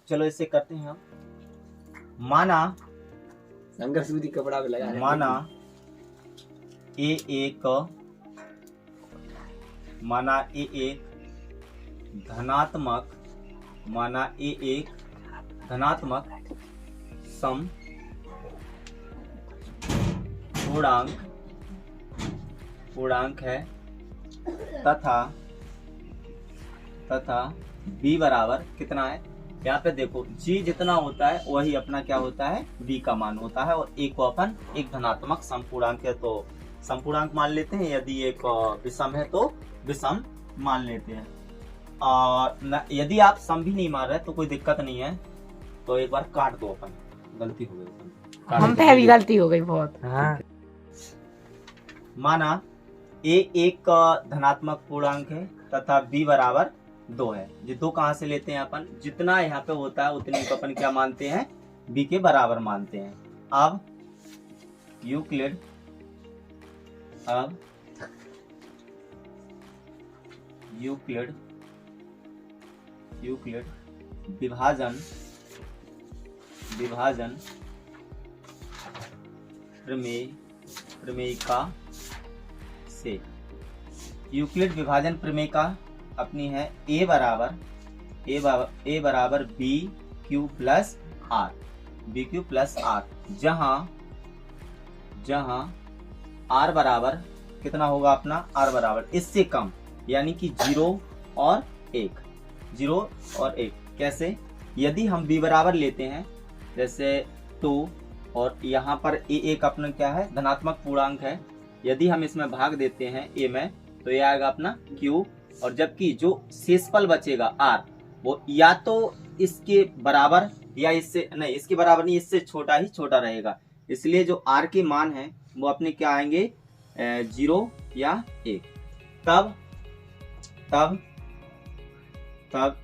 चलो इसे करते हैं हम। माना संघर्ष विधि कपड़ा में लगा, माना ए एक धनात्मक, माना ए एक धनात्मक सम पूर्णांक है तथा b बराबर कितना है। यहाँ पे देखो g जितना होता है वही अपना क्या होता है, b का मान होता है। और a को अपन एक धनात्मक समपूर्णांक है तो समपूर्णांक मान लेते हैं, यदि एक विषम है तो विषम मान लेते हैं। और यदि आप सम भी नहीं मान रहे तो कोई दिक्कत नहीं है, तो एक बार काट दो, अपन गलती हो गई, हम पे भी गलती हो गई बहुत। हाँ। माना a एक धनात्मक पूर्णांक है तथा b बराबर 2 है। ये 2 कहाँ से लेते हैं अपन, जितना यहाँ पे होता है उतने को अपन क्या मानते हैं, b के बराबर मानते हैं। अब यूक्लिड विभाजन प्रमेयिका से, यूक्लिड विभाजन प्रमेयिका अपनी है a बराबर बी क्यू प्लस आर, जहां r बराबर कितना होगा अपना, r बराबर इससे कम, यानी कि 0 और 1। कैसे, यदि हम b बराबर लेते हैं जैसे 2 और यहाँ पर a एक अपना क्या है, धनात्मक पूर्णांक है, यदि हम इसमें भाग देते हैं a में तो ये आएगा अपना q, और जबकि जो शेषफल बचेगा r वो या तो इसके बराबर या इससे नहीं, इसके बराबर नहीं, इससे छोटा ही छोटा रहेगा। इसलिए जो r के मान है वो अपने क्या आएंगे, 0 या 1। तब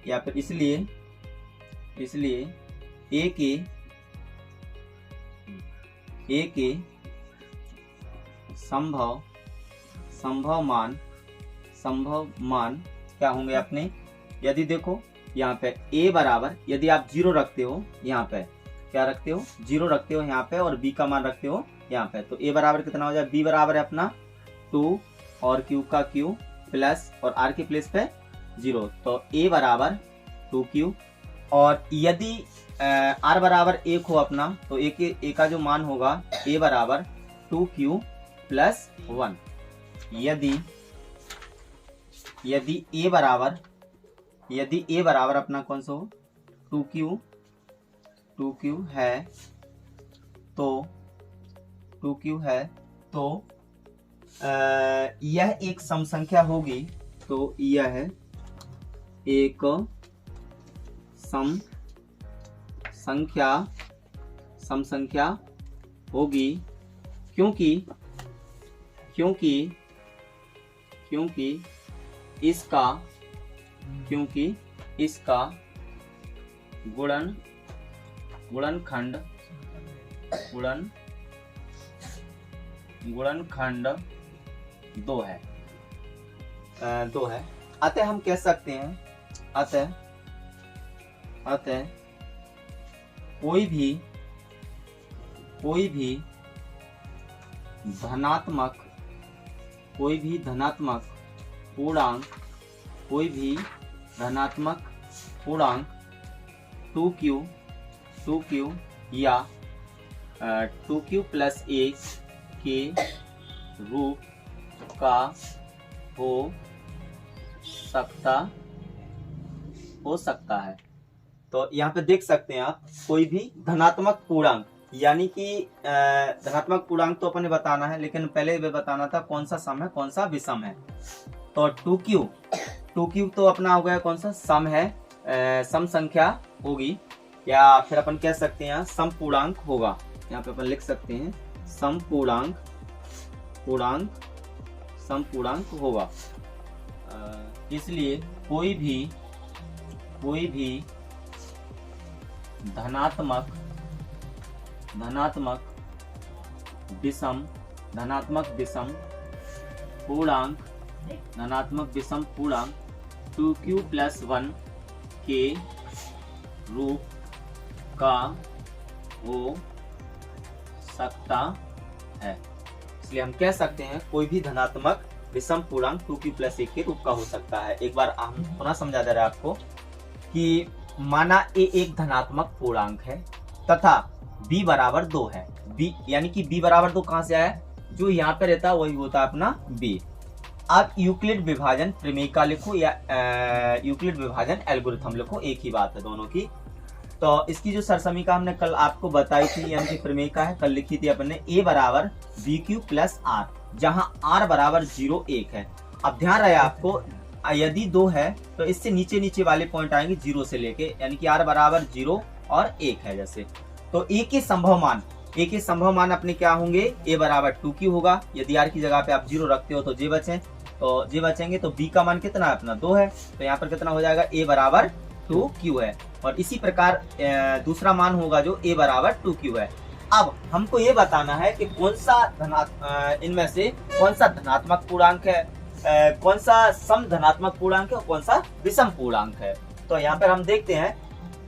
या फिर इसलिए a के संभव मान क्या होंगे अपने, यदि देखो यहाँ पे a बराबर, यदि आप 0 रखते हो, यहाँ पे क्या रखते हो, 0 रखते हो यहाँ पे, और b का मान रखते हो यहाँ पे, तो a बराबर कितना हो जाए, b बराबर है अपना 2 और q का q प्लस और r के प्लेस पे 0, तो a बराबर 2q। और यदि r बराबर 1 हो अपना, तो a का जो मान होगा a बराबर 2q प्लस 1। यदि a बराबर अपना कौन सा हो, 2q है तो यह एक सम संख्या होगी, तो यह एक सम संख्या होगी, क्योंकि इसका गुणनखंड 2 है। अतः हम कह सकते हैं, अतः कोई भी धनात्मक पूर्णांक 2q या 2q प्लस 1 के रूप का हो सकता है। तो यहाँ पे देख सकते हैं आप, कोई भी धनात्मक पूर्णांक, यानी कि धनात्मक पूर्णांक तो अपने बताना है, लेकिन पहले वे बताना था कौन सा सम है कौन सा विषम है। तो 2q तो अपना हो गया कौन सा, सम है, सम संख्या होगी, या फिर अपन कह सकते हैं सम पूर्णांक होगा। यहाँ पे अपन लिख सकते हैं सम पूर्णांक होगा। इसलिए कोई भी धनात्मक विषम पूर्णांक धनात्मक विषम पूर्णांक 2q + 1 के रूप का हो सकता है। इसलिए हम कह सकते हैं कोई भी धनात्मक विषम पूर्णांक 2q + 1 के रूप का हो सकता है। एक बार हम पुनः समझा दे रहे हैं आपको कि माना a एक धनात्मक पूर्णांक है तथा b बराबर 2 है। b यानी कि b बराबर 2 कहां से आया, जो यहाँ पे रहता है वही होता है अपना b। अब यूक्लिड विभाजन प्रमेयिका लिखो या यूक्लिड विभाजन एल्गोरिथम लिखो, एक ही बात है दोनों की। तो इसकी जो सरसमीका हमने कल आपको बताई थी यानी कि प्रमेयिका है, कल लिखी थी अपने a बराबर bq + r, जहां r बराबर 0 1 है। अब ध्यान रहे आपको, यदि 2 है तो इससे नीचे नीचे वाले पॉइंट आएंगे 0 से लेके, यानी कि r बराबर 0 और 1 है जैसे। तो a के संभव मान अपने क्या होंगे, a बराबर 2q होगा। यदि r की जगह पे आप 0 रखते हो तो j बचे, तो j बचेंगे। तो b का मान कितना है अपना 2 है, तो यहाँ पर कितना हो जाएगा, a बराबर 2q है। और इसी प्रकार दूसरा मान होगा जो a बराबर 2q है। अब हमको ये बताना है कि कौन सा इनमें से कौन सा धनात्मक पूर्णांक है, कौन सा सम धनात्मक पूर्णांक है और कौन सा विषम पूर्णांक है। तो यहाँ पर हम देखते हैं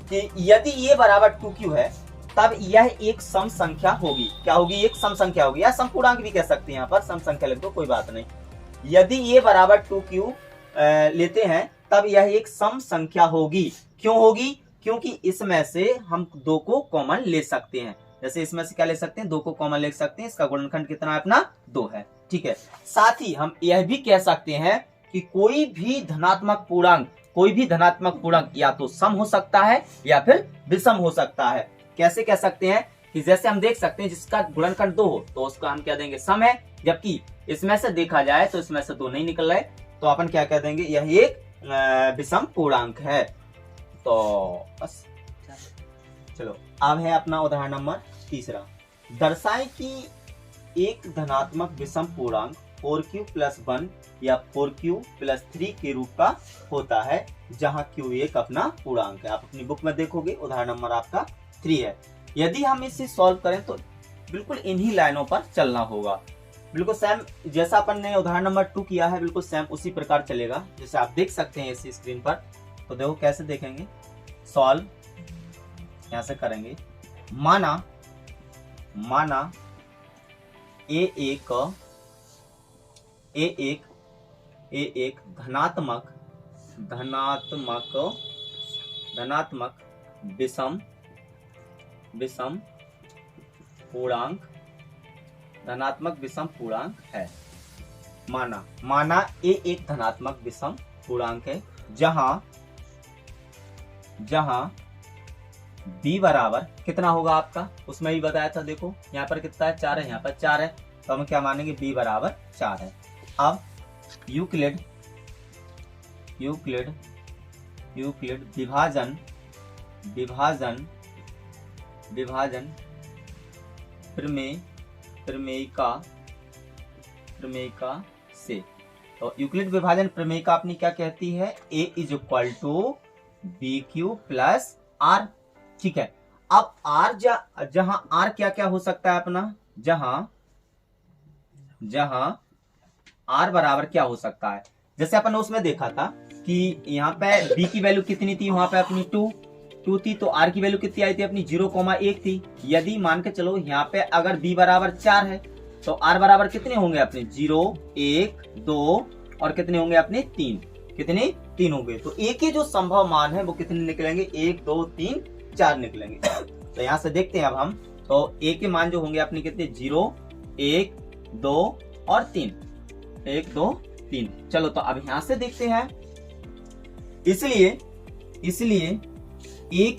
कि यदि a बराबर 2q है तब यह एक सम संख्या होगी। क्या होगी, एक सम संख्या होगी, या सम पूर्णांक भी कह सकते हैं, यहाँ पर सम संख्या लिख दो कोई बात नहीं। यदि a बराबर 2q लेते हैं तब यह एक सम संख्या होगी। क्यों होगी, क्योंकि इसमें से हम 2 को कॉमन ले सकते हैं। जैसे इसमें से क्या ले सकते हैं, 2 को कॉमन ले सकते हैं, इसका गुणनखंड कितना है अपना 2 है, ठीक है। साथ ही हम यह भी कह सकते हैं कि कोई भी धनात्मक पूर्णांक या तो सम हो सकता है या फिर विषम हो सकता है। कैसे कह सकते हैं कि जैसे हम देख सकते हैं जिसका गुणनखंड 2 हो तो उसका हम क्या देंगे, सम है, जबकि इसमें से देखा जाए तो इसमें से 2 नहीं निकल रहे तो अपन क्या कह देंगे, यह एक विषम पूर्णांक है। तो बस चलो, अब है अपना उदाहरण नंबर 3। दर्शाएं कि एक धनात्मक विषम पूर्णांक 4q + 1 या 4q + 3 के रूप का होता है, जहां q एक अपना पूर्णांक है। आप अपनी बुक में देखोगे उदाहरण नंबर आपका 3 है। यदि हम इसे सॉल्व करें तो बिल्कुल इन्हीं लाइनों पर चलना होगा, बिल्कुल सेम जैसा अपन ने उदाहरण नंबर 2 किया है, बिल्कुल सेम उसी प्रकार चलेगा जैसे आप देख सकते हैं इसी स्क्रीन पर। तो देखो कैसे देखेंगे, सॉल्व यहां से करेंगे। माना ए एक धनात्मक विषम पूर्णांक है। माना ए एक धनात्मक विषम पूर्णांक है जहां b बराबर कितना होगा आपका, उसमें भी बताया था। देखो यहाँ पर कितना है, 4 है, यहाँ पर 4 है, तो हम क्या मानेंगे, b बराबर 4 है। अब यूक्लिड विभाजन प्रमेयिका से। तो यूक्लिड विभाजन प्रमेयिका अपनी क्या कहती है, a = bq + r, ठीक है। अब r जहां r क्या क्या हो सकता है अपना, जहां r बराबर क्या हो सकता है, जैसे अपन उसमें देखा था कि यहाँ पे b की वैल्यू कितनी थी, वहां पे अपनी 2 थी, तो r की वैल्यू कितनी आई थी अपनी 0,1 थी। यदि मान के चलो यहाँ पे अगर b बराबर 4 है तो r बराबर कितने होंगे अपने 0 1 2 और कितने होंगे अपने 3, कितने 3 होंगे। तो a के जो संभव मान है वो कितने निकलेंगे, 1 2 3 4 निकलेंगे। तो यहाँ से देखते हैं अब हम, तो a के मान जो होंगे अपने कितने 0 1 2 और 3, 1 2 3। चलो तो अब यहां से देखते हैं, इसलिए a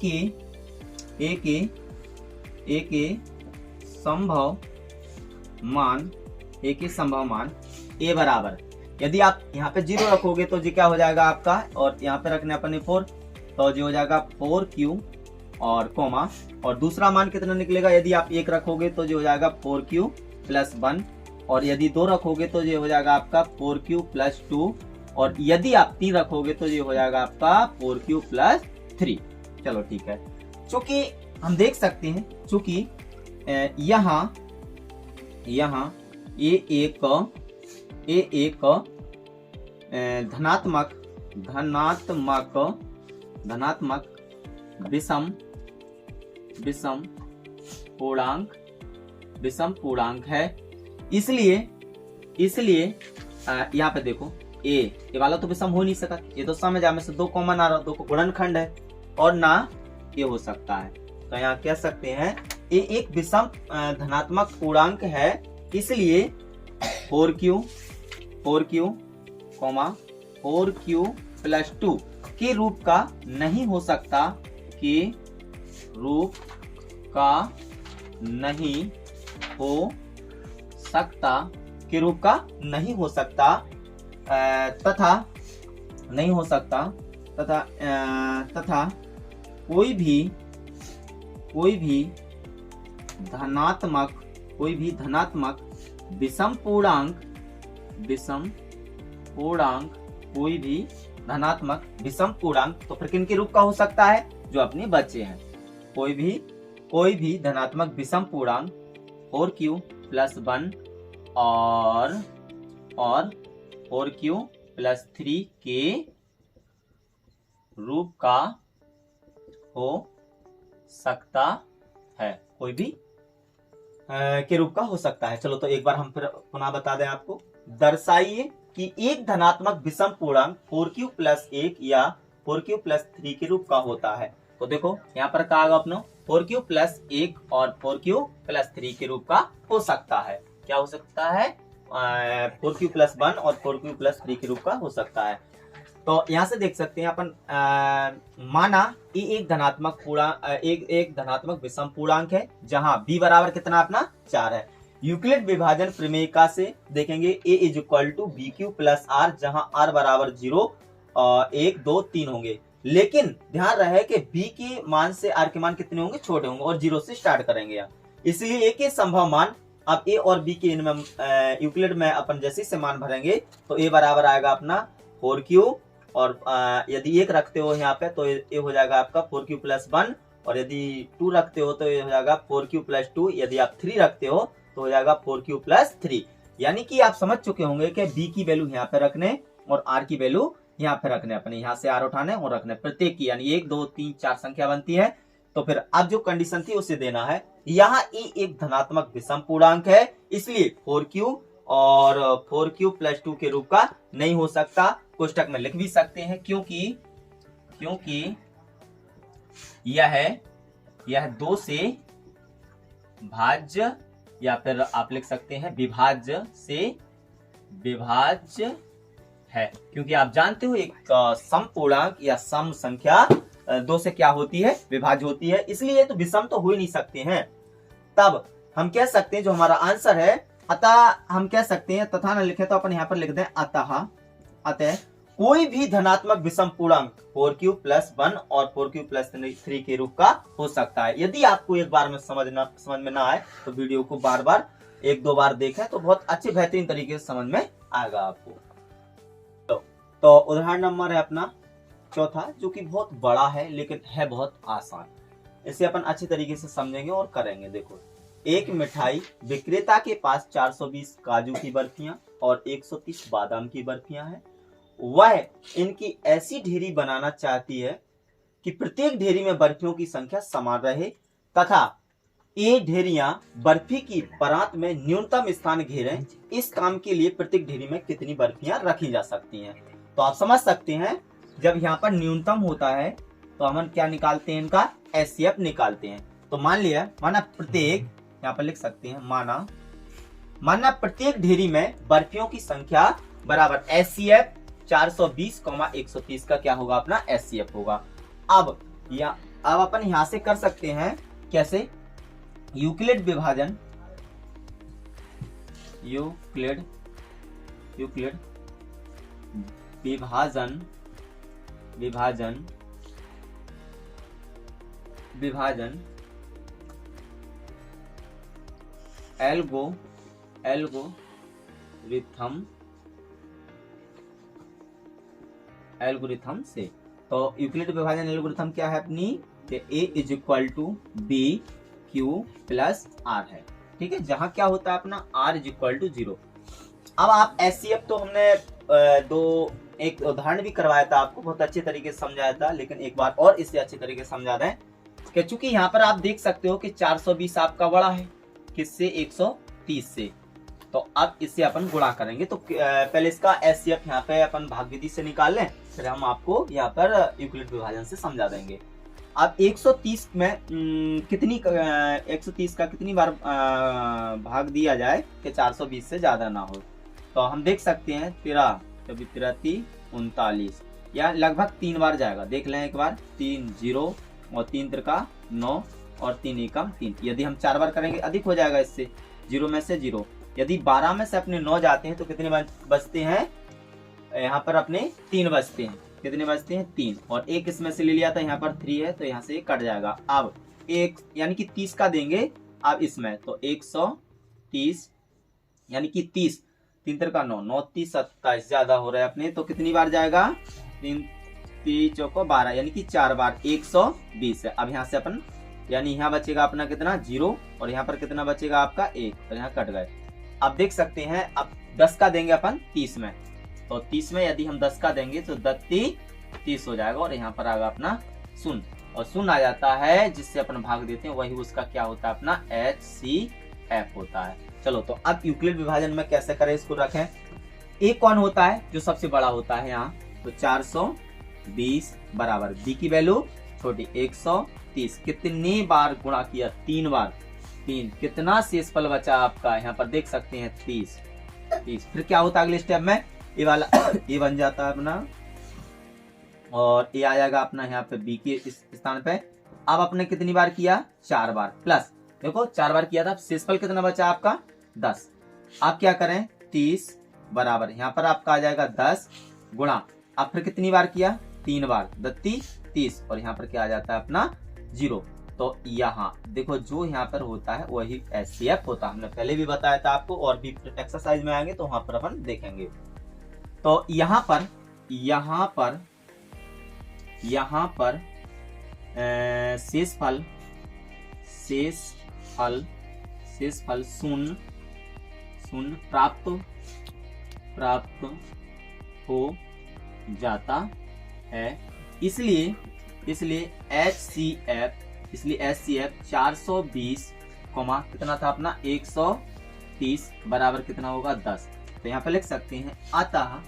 के संभव मान a बराबर, यदि आप यहाँ पे 0 रखोगे तो जी क्या हो जाएगा आपका, और यहाँ पे रखने अपने 4, तो जी हो जाएगा 4q और कोमा, और दूसरा मान कितना निकलेगा, यदि आप 1 रखोगे तो जी हो जाएगा 4q + 1, और यदि 2 रखोगे तो ये हो जाएगा आपका 4q + 2, और यदि आप 3 रखोगे तो ये हो जाएगा आपका 4q + 3। चलो ठीक है, चूंकि हम देख सकते हैं यहाँ ये एक ए एक धनात्मक विषम पूर्णांक है। इसलिए यहाँ पे देखो ये वाला तो विषम हो नहीं सकता, ये तो सम है, में से 2 कॉमन आ रहा, 2 को गुणनखंड है और ना ये हो सकता है। तो यहाँ कह सकते हैं ये एक विषम धनात्मक पूर्णांक है, इसलिए 4q प्लस 2 के रूप का नहीं हो सकता, तथा कोई भी धनात्मक विषम पूर्णांक तो फिर किन के रूप का हो सकता है, जो अपने बच्चे हैं। कोई भी धनात्मक विषम पूर्णांक 4q प्लस 1 और 4q प्लस 3 के रूप का हो सकता है, कोई भी के रूप का हो सकता है। चलो तो एक बार हम फिर पुनः बता दें आपको, दर्शाइए कि एक धनात्मक विषम पूर्णांक 4q प्लस 1 या 4q प्लस 3 के रूप का होता है। तो देखो यहाँ पर कहा अपना 4q प्लस 1 और 4q प्लस 3 के रूप का हो सकता है। क्या हो सकता है? 4q प्लस 1 और 4q प्लस 3 के रूप का हो सकता है। तो यहाँ से देख सकते हैं अपन, माना ये एक धनात्मक विषम पूर्णांक है, जहां b बराबर कितना अपना 4 है। यूक्लिड विभाजन प्रमेयिका से देखेंगे a is equal to B Q plus R, जहां r बराबर 0, 1, 2, 3 होंगे। लेकिन ध्यान रहे कि b के मान से r के मान कितने होंगे, छोटे होंगे और 0 से स्टार्ट करेंगे यहाँ। इसलिए एक ही संभव मान, अब a और b के इनमें यूक्लिड में अपन जैसे से मान भरेंगे तो a बराबर आएगा अपना 4q, और यदि 1 रखते हो यहाँ पे तो ये हो जाएगा आपका 4q प्लस 1, और यदि 2 रखते हो तो ये हो जाएगा 4q प्लस 2, यदि आप 3 रखते हो तो हो जाएगा 4q प्लस 3। यानी कि आप समझ चुके होंगे कि b की वैल्यू यहाँ पे रखने और r की वैल्यू यहाँ पे रखने, अपने यहाँ से r उठाने और रखने प्रत्येक की, यानी 1, 2, 3, 4 संख्या बनती है। तो फिर अब जो कंडीशन थी उसे देना है। यहाँ e एक धनात्मक विषम पूर्णांक है, इसलिए 4q और 4q प्लस 2 के रूप का नहीं हो सकता। कोष्टक में लिख भी सकते हैं, क्योंकि यह 2 से भाज्य, या फिर आप लिख सकते हैं विभाज्य है। क्योंकि आप जानते हो एक सम पूर्णांक या सम संख्या 2 से क्या होती है, विभाज्य होती है, इसलिए तो विषम तो हो ही नहीं सकते हैं। तब हम कह सकते हैं जो हमारा आंसर है, अतः हम कह सकते हैं, तथा न लिखे तो अपन यहाँ पर लिख दें अतः कोई भी धनात्मक विषम पूर्णांक 4q प्लस 1 और 4q प्लस 3 के रूप का हो सकता है। यदि आपको एक बार में समझ में ना आए तो वीडियो को बार बार 1-2 बार देखें तो बहुत अच्छे बेहतरीन तरीके से समझ में आएगा आपको। तो उदाहरण नंबर है अपना चौथा, जो कि बहुत बड़ा है लेकिन है बहुत आसान। इसे अपन अच्छे तरीके से समझेंगे और करेंगे। देखो, एक मिठाई विक्रेता के पास 420 काजू की बर्फियां और 130 बादाम की बर्फियां हैं। वह इनकी ऐसी ढेरी बनाना चाहती है कि प्रत्येक ढेरी में बर्फियों की संख्या समान रहे, तथा ये ढेरियां बर्फी की परात में न्यूनतम स्थान घेरें। इस काम के लिए प्रत्येक ढेरी में कितनी बर्फियां रखी जा सकती हैं? तो आप समझ सकते हैं, जब यहाँ पर न्यूनतम होता है तो हम क्या निकालते हैं, इनका एचसीएफ निकालते हैं। तो माना प्रत्येक, यहाँ पर लिख सकते हैं, माना प्रत्येक ढेरी में बर्फियों की संख्या बराबर एचसीएफ 420, 130 का क्या होगा, अपना एचसीएफ होगा। अब अपन यहां से कर सकते हैं, कैसे? यूक्लिड विभाजन एल्गोरिथम से। तो यूक्लिड विभाजन एल्गोरिथम क्या है अपनी, a is equal to B Q plus R है। ठीक है, जहां क्या होता है अपना r इज इक्वल टू 0। अब आप एचसीएफ तो हमने एक उदाहरण भी करवाया था आपको, बहुत अच्छे तरीके से समझाया था, लेकिन एक बार और इससे अच्छे तरीके से समझा दें कि चूंकि यहाँ पर आप देख सकते हो कि 420 आपका बड़ा है किससे, 130 से, तो अब इससे अपन गुणा करेंगे। तो पहले इसका एचसीएफ यहाँ पे अपन भाग विधि से निकाल लें, फिर हम आपको यहाँ पर यूक्लिड विभाजन से समझा देंगे। अब 130 में कितनी 130 का कितनी बार भाग दिया जाए कि 420 से ज्यादा ना हो। तो हम देख सकते हैं 13 39 या लगभग 3 बार जाएगा। देख लें एक बार, 3 0 और 3 त्रिका 9 और 3 एकम 3। यदि हम 4 बार करेंगे अधिक हो जाएगा इससे, 0 में से 0। यदि 12 में से अपने 9 जाते हैं तो कितने बचते हैं, यहाँ पर अपने 3 बचते हैं। कितने बचते हैं, 3, और एक इसमें से ले लिया था, यहाँ पर 3 है तो यहाँ से कट जाएगा। अब एक यानी कि 30 का देंगे अब इसमें, तो 130 यानी कि 30, 3 त्रिका 9, 9 30 27 ज्यादा हो रहा है अपने, तो कितनी बार जाएगा, 3 3 चौको 12 यानी कि 4 बार 120 है। अब यहाँ से अपन यानी यहाँ बचेगा अपना कितना 0, और यहाँ पर कितना बचेगा आपका 1, और यहाँ कट गए। अब देख सकते हैं अब 10 का देंगे अपन 30 में, तो 30 में यदि हम 10 का देंगे तो 30 हो जाएगा, और यहाँ पर आएगा अपना 0, और 0 आ जाता है जिससे अपन भाग देते हैं, वही उसका क्या होता है अपना HCF होता है। चलो तो अब यूक्लिड विभाजन में कैसे करें इसको रखें। एक कौन होता है जो सबसे बड़ा होता है यहाँ, तो 420 बराबर बी की वैल्यू छोटी 130, कितनी बार गुणा किया, 3 बार, 3, कितना शेषफल बचा आपका, यहाँ पर देख सकते हैं 30। फिर क्या होता है अगले स्टेप में, ये वाला ये बन जाता है अपना, और ये आ जाएगा अपना यहाँ पे बी के इस स्थान पे। अब आपने कितनी बार किया, 4 बार, प्लस देखो 4 बार किया था, शेषफल कितना बचा आपका 10। आप क्या करें, 30 बराबर यहाँ पर आपका आ जाएगा 10 गुणा, आप फिर कितनी बार किया, 3 बार, 30, और यहाँ पर क्या आ जाता है अपना 0। तो यहाँ देखो जो यहाँ पर होता है वही HCF होता है, हमने पहले भी बताया था आपको, और भी एक्सरसाइज में आएंगे तो वहां पर अपन देखेंगे। तो यहाँ पर शेषफल शून्य प्राप्त हो जाता है। इसलिए HCF 420 कितना था अपना 130 बराबर कितना होगा 10। तो यहाँ पे लिख सकते हैं अतः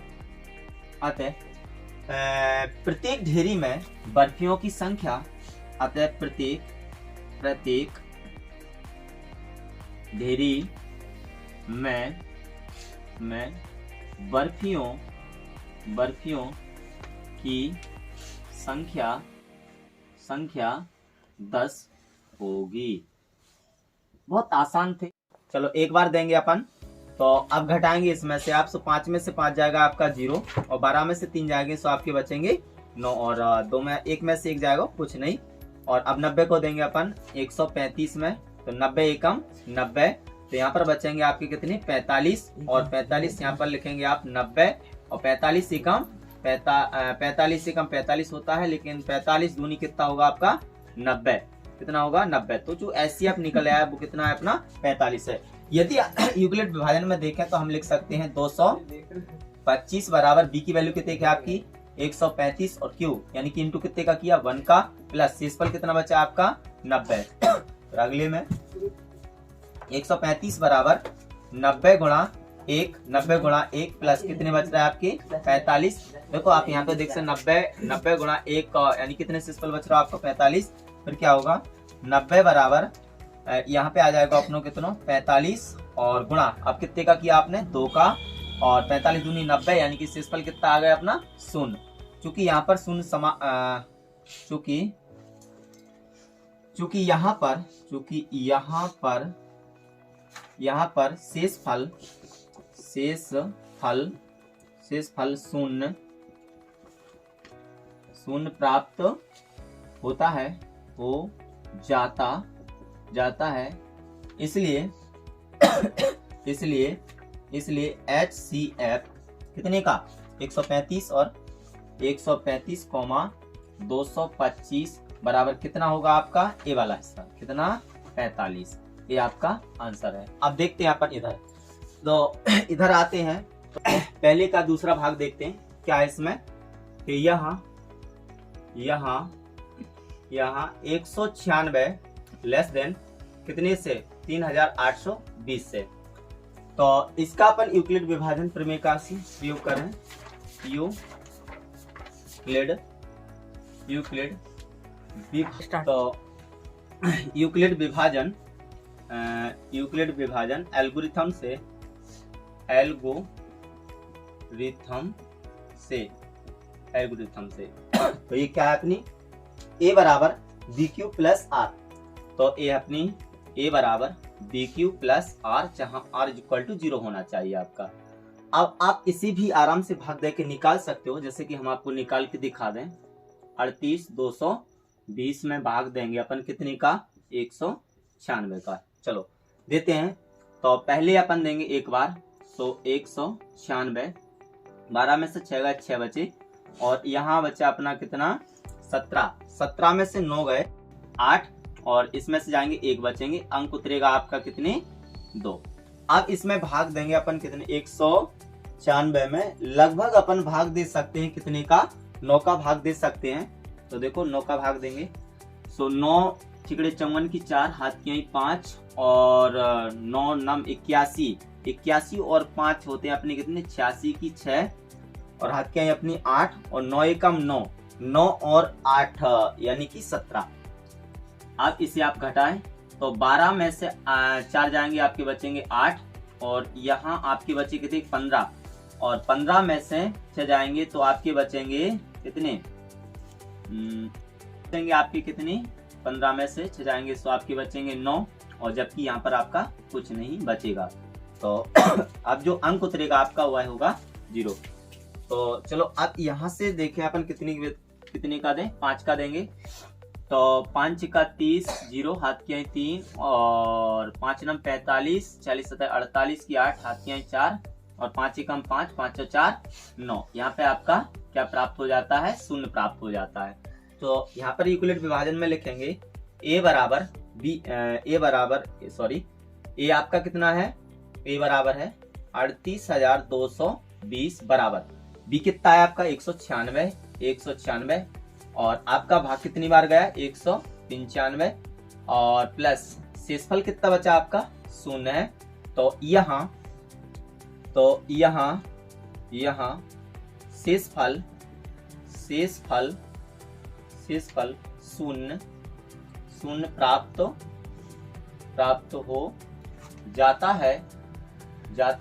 प्रत्येक ढेरी में बर्फियों की संख्या, अतः प्रत्येक ढेरी में बर्फियों की संख्या 10 होगी। बहुत आसान थे। चलो एक बार देंगे अपन, तो अब घटाएंगे इसमें से आप, 5 में से 5 जाएगा आपका 0, और 12 में से 3 जाएंगे तो आपके बचेंगे 9, और 2 में 1 में से 1 जाएगा कुछ नहीं। और अब 90 को देंगे अपन 135 में, तो 90 एकम 90, तो यहाँ पर बचेंगे आपके कितने 45, और 45 यहाँ पर लिखेंगे आप 90, और 45 एकम 45 होता है, लेकिन 45 दूनी कितना होगा आपका 90, कितना होगा 90। तो जो HCF निकल आया वो कितना है अपना 45 है। यदि यूक्लिड विभाजन में देखें तो हम लिख सकते हैं 225 बराबर बी की वैल्यू कितने की आपकी 135, और क्यू यानी कि इंटू कितने का किया 1 का, प्लस शेषफल कितना बचा आपका 90। तो अगले में 135 बराबर 90 गुणा 1 प्लस कितने बच रहा है आपके 45। देखो आप यहाँ पे देख सकते 90 गुणा 1 यानी कितने शेषफल बच रहा है आपको 45। फिर क्या होगा 90 बराबर यहाँ पे आ जाएगा अपनों कितनों 45, और गुणा अब कितने का किया आपने 2 का, और 45 दूनी 90 यानी कि शेषफल कितना आ गया अपना 0। चूंकि यहाँ पर शून्य चूंकि यहाँ पर शेषफल शून्य प्राप्त होता है, हो जाता है, इसलिए HCF कितने का 135 और 135, 225 बराबर कितना होगा आपका ए वाला हिस्सा कितना 45। ये आपका आंसर है। अब देखते हैं अपन इधर तो इधर आते हैं, तो पहले का दूसरा भाग देखते हैं क्या है इसमें। कि यहाँ 196 लेस देन कितने से, 3820 से। तो इसका अपन यूक्लिड विभाजन प्रमेय का प्रयोग करें। तो यूक्लिड विभाजन एल्गोरिथम से तो ये क्या है अपनी a बराबर बी क्यू प्लस आर। तो ये अपनी a बराबर बी क्यू प्लस आर, जहां r इक्वल टू 0 होना चाहिए आपका। अब आप इसी भी आराम से भाग दे के निकाल सकते हो, जैसे कि हम आपको निकाल के दिखा दें। 38,220 में भाग देंगे अपन कितने का, 196 का। चलो देते हैं। तो पहले अपन देंगे एक बार, तो 196, 12 में से 6 गए 6 बचे, और यहाँ बचा अपना कितना 17 में से 9 गए 8, और इसमें से जाएंगे 1 बचेंगे, अंक उतरेगा आपका कितने 2। अब इसमें भाग देंगे अपन कितने 196 में लगभग अपन भाग दे सकते हैं कितने का, 9 का भाग दे सकते हैं। तो देखो 9 का भाग देंगे, सो 9 चिकड़े चौवन की 4, हाथ की आई 5, और 9 नम 81 और 5 होते हैं अपने कितने 86 की 6, और हाथ की आई अपनी 8, और 9 एकम 9 और 8 यानी कि 17। अब इसे आप घटाएं तो 12 में से 4 जाएंगे, आपके बचेंगे 8, और यहाँ आपके बचे कितने 15, और 15 में से 6 जाएंगे तो आपके बचेंगे कितने, बचेंगे आपके कितने 15 में से 6 जाएंगे तो आपके बचेंगे 9, और जबकि यहाँ पर आपका कुछ नहीं बचेगा। तो अब जो अंक उतरेगा आपका वह होगा 0। तो चलो अब यहाँ से देखें अपन कितने का दें, 5 का देंगे। तो 5 का 30, 0 हाथ की आई 3, और 5 नम 45, 40 7 48 की 8, हाथ की आई 4, और 5 एकम 5, 5 4 9। यहाँ पे आपका क्या प्राप्त हो जाता है, 0 प्राप्त हो जाता है। तो यहाँ पर यूक्लिड विभाजन में लिखेंगे a आपका कितना है, a बराबर है 38,220 बराबर, b कितना है आपका 196, और आपका भाग कितनी बार गया 195, और प्लस शेषफल कितना बचा आपका 0 है। तो यहाँ शेषफल 0 प्राप्त हो जाता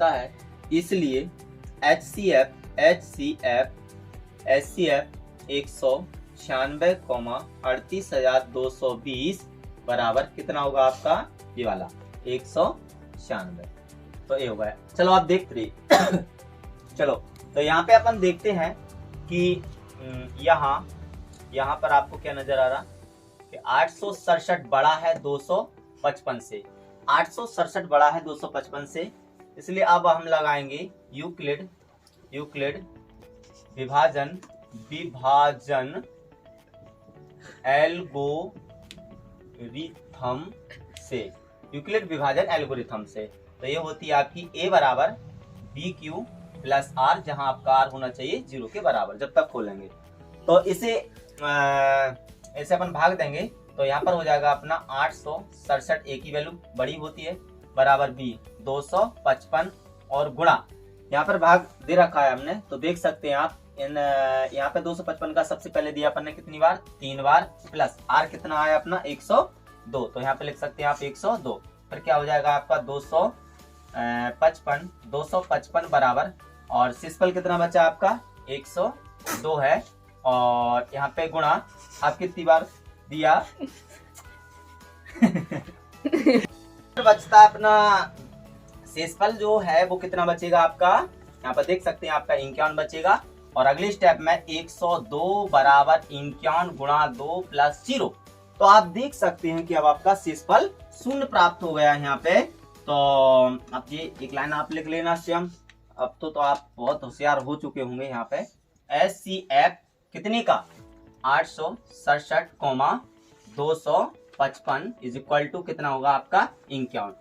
है। इसलिए HCF 196,38,220 बराबर कितना होगा आपका, ये वाला 196। तो ये होगा। चलो आप देखते चलो तो यहाँ पे अपन देखते हैं कि यहाँ पर आपको क्या नजर आ रहा कि 867 बड़ा है 255 से, 867 बड़ा है 255 से, इसलिए अब हम लगाएंगे यूक्लिड विभाजन एल्गोरिथम से, यूक्लिड विभाजन एल्गोरिथम से। तो ये होती है आपकी a बराबर बी क्यू प्लस आर, जहां आपका r होना चाहिए 0 के बराबर जब तक खोलेंगे। तो इसे ऐसे अपन भाग देंगे, तो यहाँ पर हो जाएगा अपना 867, a की वैल्यू बड़ी होती है, बराबर b 255, और गुणा यहाँ पर भाग दे रखा है हमने, तो देख सकते हैं आप यहाँ पे 255 का सबसे पहले दिया अपन ने कितनी बार, 3 बार, प्लस r कितना आया अपना 102, तो यहाँ पे लिख सकते हैं आप 102, फिर क्या हो जाएगा आपका 255 बराबर, और शेषफल कितना बचा आपका 102 है, और यहाँ पे गुणा आप कितनी बार दिया बचता अपना शेषफल जो है वो कितना बचेगा आपका, यहाँ पर देख सकते हैं आपका 51 बचेगा, और अगले स्टेप में 102 बराबर 51 गुणा 2 प्लस 0। तो आप देख सकते हैं कि अब आपका शेषफल 0 प्राप्त हो गया है यहाँ पे। तो अब ये एक लाइन आप लिख लेना स्वयं, अब तो आप बहुत होशियार हो चुके होंगे। यहाँ पे HCF कितने का 867,255 इज इक्वल टू कितना होगा आपका 51।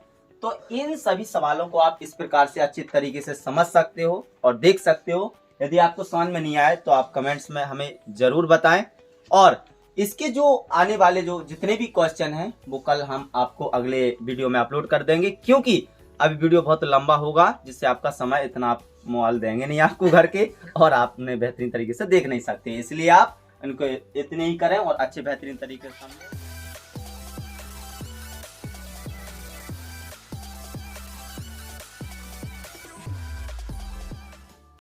तो इन सभी सवालों को आप इस प्रकार से अच्छी तरीके से समझ सकते हो और देख सकते हो। यदि आपको समझ में नहीं आए तो आप कमेंट्स में हमें जरूर बताएं, और इसके जो आने वाले जो जितने भी क्वेश्चन हैं वो कल हम आपको अगले वीडियो में अपलोड कर देंगे, क्योंकि अभी वीडियो बहुत लंबा होगा जिससे आपका समय इतना आप मोबाइल देंगे नहीं आपको घर के, और आपने बेहतरीन तरीके से देख नहीं सकते, इसलिए आप इनको इतने ही करें और अच्छे बेहतरीन तरीके से समझें।